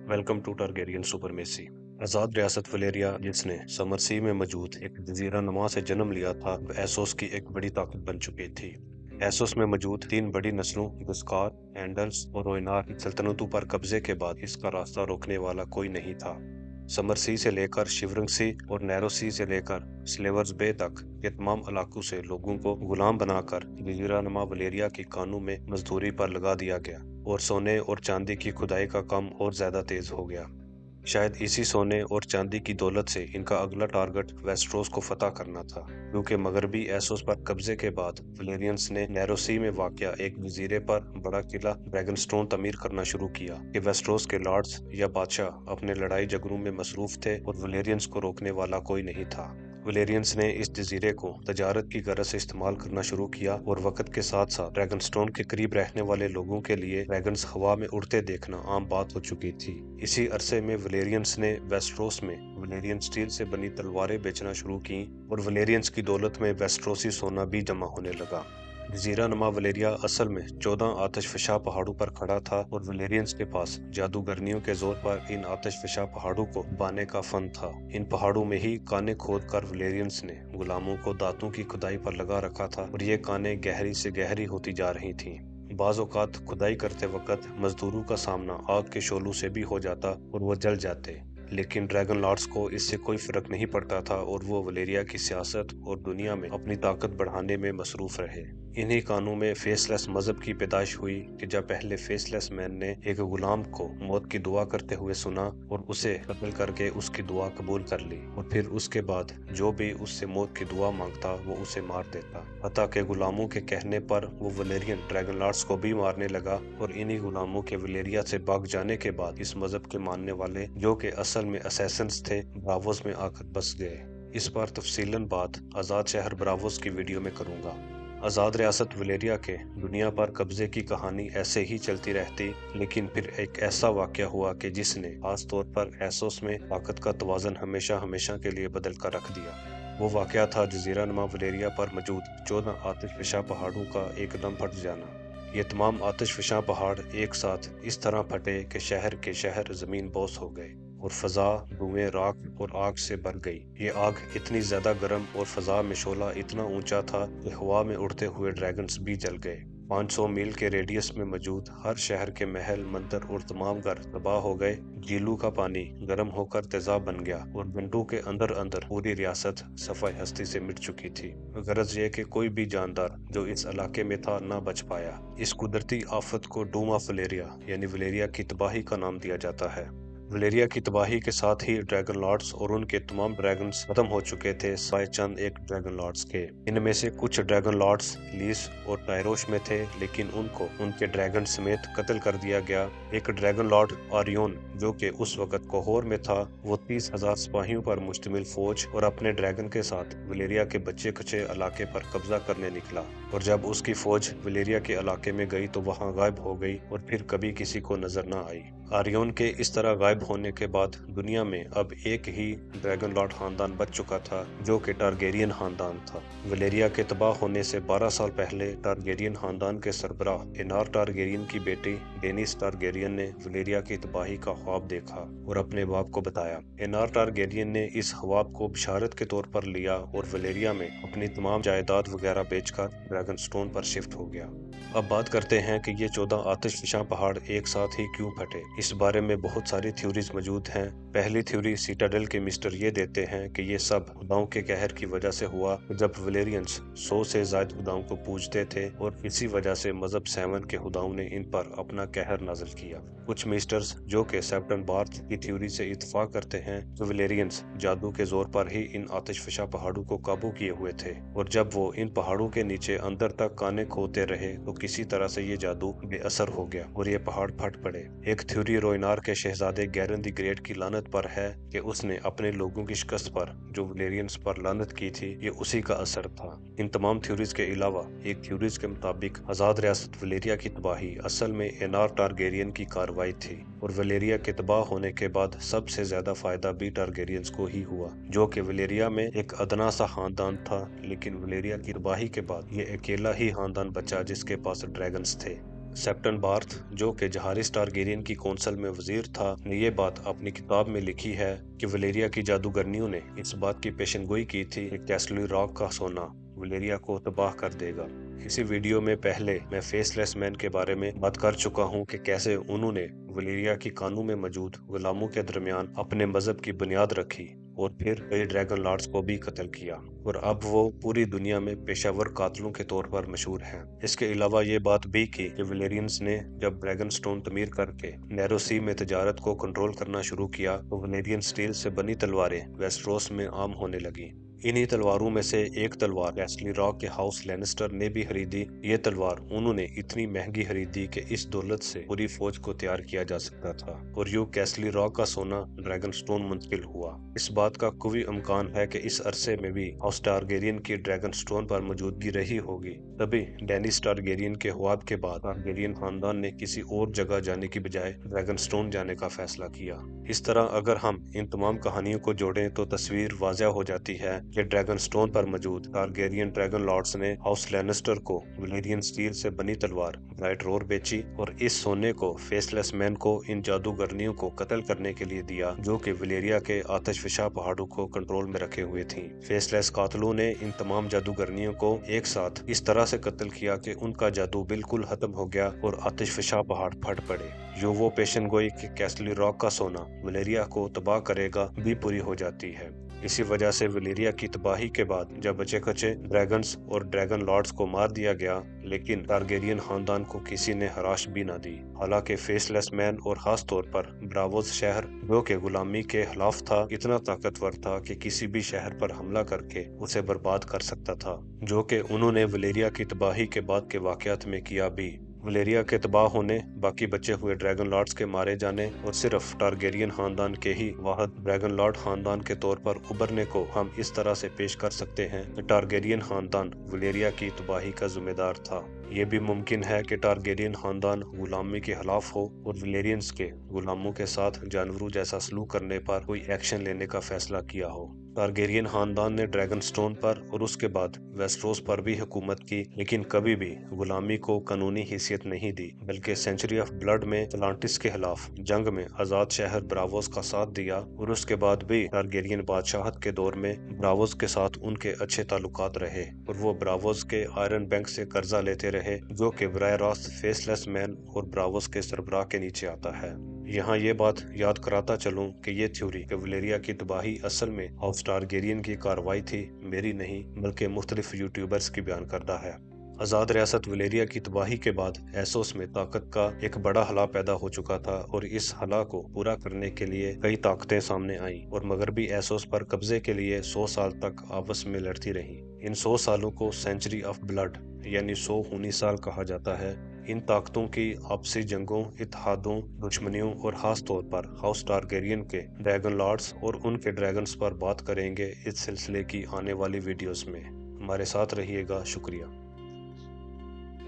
Welcome to Targaryen supremacy. आज़ाद रियासत Valyria, जिसने समरसी में मौजूद एक जजीरा नुमा से जन्म लिया था, एसोस की एक बड़ी ताकत बन चुकी थी। एसोस में मौजूद तीन बड़ी नस्लों गुस्कार, एंडल्स और रोइनार की सल्तनतों पर कब्जे के बाद इसका रास्ता रोकने वाला कोई नहीं था। समरसी से लेकर शिवरंगसी और नैरोसी से लेकर स्लेवर्स बे तक ये तमाम इलाकों से लोगों को गुलाम बनाकर जजीरा नुमा वलेरिया की कानों में मजदूरी पर लगा दिया गया और सोने और चांदी की खुदाई का काम और ज्यादा तेज हो गया। शायद इसी सोने और चांदी की दौलत से इनका अगला टारगेट वेस्ट्रोस को फतह करना था, क्योंकि मगरबी एसोस पर कब्जे के बाद वलेरियंस ने नैरोसी में वाक़या एक जजीरे पर बड़ा किला ड्रैगनस्टोन तमीर करना शुरू किया कि वेस्ट्रोस के लॉर्ड्स या बादशाह अपने लड़ाई झगड़ों में मसरूफ थे और वलेरियंस को रोकने वाला कोई नहीं था। वलेरियंस ने इस जजीरे को तजारत की गरज से इस्तेमाल करना शुरू किया और वक्त के साथ साथ ड्रैगनस्टोन के करीब रहने वाले लोगों के लिए ड्रैगन्स हवा में उड़ते देखना आम बात हो चुकी थी। इसी अरसे में वलेरियंस ने वेस्ट्रोस में वलेरियन स्टील से बनी तलवारें बेचना शुरू की और वलेरियंस की दौलत में वेस्ट्रोसी सोना भी जमा होने लगा। जजीरा नुमा वलेरिया असल में 14 आतिशफशा पहाड़ों पर खड़ा था और वलेरियंस के पास जादूगरनियों के जोर पर इन आतिशफशा पहाड़ों को बाने का फन था। इन पहाड़ों में ही काने खोद कर वलेरियंस ने गुलामों को दांतों की खुदाई पर लगा रखा था और ये काने गहरी से गहरी होती जा रही थीं। बाज औकात खुदाई करते वक्त मजदूरों का सामना आग के शोलों से भी हो जाता और वो जल जाते, लेकिन ड्रैगन लॉर्ड्स को इससे कोई फर्क नहीं पड़ता था और वो वलेरिया की सियासत और दुनिया में अपनी ताकत बढ़ाने में मसरूफ रहे। इन्हीं कानों में फेसलेस मजहब की पैदाइश हुई कि जब पहले फेसलेस मैन ने एक गुलाम को मौत की दुआ करते हुए सुना और उसे कत्ल करके उसकी दुआ कबूल कर ली, और फिर उसके बाद जो भी उससे मौत की दुआ मांगता वो उसे मार देता। हत्ता के गुलामों के कहने पर वो वलेरियन ड्रैगन लॉर्ड्स को भी मारने लगा और इन्हीं गुलामों के वलेरिया से भाग जाने के बाद इस मजहब के मानने वाले, जो कि असल में असैसिन्स थे, ब्रावोस में आकर बस गए। इस पर तफसीलन बात आज़ाद शहर ब्रावोस की वीडियो में करूंगा। आज़ाद रियासत वलेरिया के दुनिया पर कब्जे की कहानी ऐसे ही चलती रहती, लेकिन फिर एक ऐसा वाक़या हुआ कि जिसने खास तौर पर एसोस में ताकत का तवाज़न हमेशा हमेशा के लिए बदल कर रख दिया। वो वाक़या था जजीरा नुमा वलेरिया पर मौजूद 14 आतिशफशा पहाड़ों का एकदम फट जाना। ये तमाम आतिशफशा पहाड़ एक साथ इस तरह फटे कि शहर के शहर जमीन बोस हो गए और फजा धुएं, राख और आग से भर गई। ये आग इतनी ज्यादा गर्म और फजा में शोला इतना ऊंचा था कि हवा में उड़ते हुए ड्रैगन्स भी जल गए। 500 मील के रेडियस में मौजूद हर शहर के महल, मंदिर और तमाम घर तबाह हो गए। झीलों का पानी गर्म होकर तेजाब बन गया और घंटों के अंदर अंदर पूरी रियासत सफाई हस्ती से मिट चुकी थी। गरज ये कि कोई भी जानदार जो इस इलाके में था न बच पाया। इस कुदरती आफत को डूम ऑफ वलेरिया यानी वलेरिया की तबाही का नाम दिया जाता है। वलेरिया की तबाही के साथ ही ड्रैगन लॉर्ड्स और उनके तमाम ड्रैगन्स खत्म हो चुके थे, सिवाय चंद एक ड्रैगन लॉर्ड्स के। इनमें से कुछ ड्रैगन लॉर्ड्स लीस और टायरोश में थे, लेकिन उनको उनके ड्रैगन समेत कत्ल कर दिया गया। एक ड्रैगन लॉर्ड आरियोन, जो कि उस वक्त कोहोर में था, वो 30,000 सिपाहियों पर मुश्तमिल फौज और अपने ड्रैगन के साथ वलेरिया के बच्चे कच्चे इलाके पर कब्जा करने निकला, और जब उसकी फौज वलेरिया के इलाके में गई तो वहां गायब हो गई और फिर कभी किसी को नजर न आई। आरियोन के इस तरह गायब होने के बाद दुनिया में अब एक ही ड्रैगन लॉर्ड खानदान बच चुका था, जो कि टारगेरियन खानदान था। वलेरिया के तबाह होने से 12 साल पहले टारगेरियन खानदान के सरबराह एनार टारगेरियन की बेटी डेनिस टारगेरियन ने वलेरिया की तबाही का ख्वाब देखा और अपने बाप को बताया। एनार टारगेरियन ने इस ख्वाब को बिशारत के तौर पर लिया और वलेरिया में अपनी तमाम जायदाद वगैरह बेचकर ड्रैगनस्टोन पर शिफ्ट हो गया। अब बात करते हैं कि ये 14 आतिशफशा पहाड़ एक साथ ही क्यों फटे। इस बारे में बहुत सारी थ्योरीज मौजूद हैं। पहली थ्योरी सिटाडेल के मिस्टर ये देते हैं कि ये सब खुदाओं के कहर की वजह से हुआ, जब वलेरियंस 100 से ज्यादा खुदाओं को पूजते थे और इसी वजह से मजहब सेवन के खुदाओं ने इन पर अपना कहर नाजिल किया। कुछ मिस्टर्स जो कि सेप्टन बार्थ की थ्योरी से इत्तेफाक करते हैं कि वलेरियंस जादू के जोर पर ही इन आतिशफशा पहाड़ों को काबू किए हुए थे, और जब वो इन पहाड़ों के नीचे अंदर तक काने खोदते रहे तो किसी तरह से ये जादू बेअसर हो गया और ये पहाड़ फट पड़े। एक थ्योरी रोइनार के शहजादे गैरन द ग्रेट की लानत पर है कि उसने अपने लोगों की शिकस्त पर जो वलेरियंस पर लानत की थी, ये उसी का असर था। इन तमाम थ्योरीज के अलावा एक थ्योरीज के मुताबिक आजाद रियासत वलेरिया की तबाही असल में एनार टारगेरियन की कार्रवाई थी, और वलेरिया के तबाह होने के बाद सबसे ज्यादा फायदा भी टारगेरियंस को ही हुआ, जो कि वलेरिया में एक अदना सा खानदान था। लेकिन वलेरिया की तबाही के बाद ये अकेला ही खानदान बचा जिसके पास ड्रैगन्स थे। सेप्टन बार्थ, जो कि जहारिस टारगेरियन की कौंसल में वजीर था, ने ये बात अपनी किताब में लिखी है कि वलेरिया की जादूगरनियों ने इस बात की पेशेनगोई की थी कि कैस्टल रॉक का सोना वलेरिया को तबाह कर देगा। इसी वीडियो में पहले मैं फेसलेस मैन के बारे में बात कर चुका हूँ कि कैसे उन्होंने वलेरिया की कानून में मौजूद गुलामों के दरमियान अपने मजहब की बुनियाद रखी और फिर कई ड्रैगन लॉर्ड्स को भी कत्ल किया, और अब वो पूरी दुनिया में पेशावर कातलों के तौर पर मशहूर हैं। इसके अलावा ये बात भी की कि वलेरियंस ने जब ड्रैगन स्टोन तमीर करके नैरो सी में तजारत को कंट्रोल करना शुरू किया तो वलेरियन स्टील से बनी तलवारें वेस्टरोस में आम होने लगी। इन्हीं तलवारों में से एक तलवार कैस्टल रॉक के हाउस लैनिस्टर ने भी खरीदी। ये तलवार उन्होंने इतनी महंगी खरीदी कि इस दौलत से पूरी फौज को तैयार किया जा सकता था, और यूं कैस्टल रॉक का सोना ड्रैगन स्टोन मुंतकिल हुआ। इस बात का कोई इम्कान है कि इस अरसे में भी हाउस टारगेरियन की ड्रैगन स्टोन पर मौजूदगी रही होगी। तभी डेनिस टारगेरियन के ख्वाब के बाद टारगेरियन खानदान ने किसी और जगह जाने की बजाय ड्रैगन स्टोन जाने का फैसला किया। इस तरह अगर हम इन तमाम कहानियों को जोड़ें तो तस्वीर वाज़ह हो जाती है कि ड्रैगन स्टोन पर मौजूद टारगेरियन ड्रैगन लॉर्ड्स ने हाउस लैनिस्टर को वलेरियन स्टील से बनी तलवार ब्राइट रोर बेची और इस सोने को फेसलेस मैन को इन जादूगरनियों को कत्ल करने के लिए दिया, जो कि वलेरिया के आतिशफशा पहाड़ों को कंट्रोल में रखे हुए थी। फेसलेस कातलों ने इन तमाम जादूगरनियों को एक साथ इस तरह से कत्ल किया कि उनका जादू बिल्कुल खत्म हो गया और आतिशफशा पहाड़ फट पड़े। जो वो पेशन गोई कि कैस्टल रॉक का सोना वलेरिया को तबाह करेगा भी पूरी हो जाती है। इसी वजह से वलेरिया की तबाही के बाद जब बचे कचे ड्रैगन्स और ड्रैगन लॉर्ड्स को मार दिया गया, लेकिन टारगेरियन खानदान को किसी ने हराश भी ना दी। हालांकि फेसलेस मैन और खास तौर पर ब्रावोस शहर, जो के गुलामी के खिलाफ था, इतना ताकतवर था कि किसी भी शहर पर हमला करके उसे बर्बाद कर सकता था, जो कि उन्होंने वलेरिया की तबाही के बाद के वाकयात में किया भी। वलेरिया के तबाह होने, बाकी बचे हुए ड्रैगन लॉर्ड्स के मारे जाने और सिर्फ टारगेरियन खानदान के ही वाहिद ड्रैगन लॉर्ड खानदान के तौर पर उभरने को हम इस तरह से पेश कर सकते हैं कि टारगेरियन खानदान वलेरिया की तबाही का जिम्मेदार था। ये भी मुमकिन है कि टारगेरियन खानदान गुलामी के खिलाफ हो और वलेरियंस के गुलामों के साथ जानवरों जैसा सलूक करने पर कोई एक्शन लेने का फैसला किया हो। टारगेरियन खानदान ने ड्रैगन स्टोन पर और उसके बाद वेस्टरोस पर भी हुकूमत की, लेकिन कभी भी गुलामी को कानूनी हैसियत नहीं दी, बल्कि सेंचुरी ऑफ ब्लड में अटलांटिस के खिलाफ जंग में आजाद शहर ब्रावोस का साथ दिया, और उसके बाद भी टारगेरियन बादशाहत के दौर में ब्रावोस के साथ उनके अच्छे ताल्लुकात रहे और वो ब्रावोस के आयरन बैंक से कर्जा लेते रहे, जो कि बराह रास्त फेसलेस मैन और ब्रावोस के सरबराह के नीचे आता है। यहाँ ये बात याद कराता चलूं कि ये थ्योरी कि वलेरिया की तबाही असल में हाउस टारगेरियन की कार्रवाई थी, मेरी नहीं बल्कि मुख्तलिफ यूट्यूबर्स की बयान करदा है। आज़ाद रियासत वलेरिया की तबाही के बाद एसोस में ताकत का एक बड़ा हला पैदा हो चुका था, और इस हला को पूरा करने के लिए कई ताकतें सामने आईं और मगरबी एसोस पर कब्जे के लिए 100 साल तक आपस में लड़ती रहीं। इन 100 सालों को सेंचुरी ऑफ ब्लड यानी 100 खूनी साल कहा जाता है। इन ताकतों की आपसी जंगों, इत्तेहादों, दुश्मनियों और खास तौर पर हाउस टारगेरियन के ड्रैगन लॉर्ड्स और उनके ड्रैगन्स पर बात करेंगे इस सिलसिले की आने वाली वीडियोस में। हमारे साथ रहिएगा। शुक्रिया।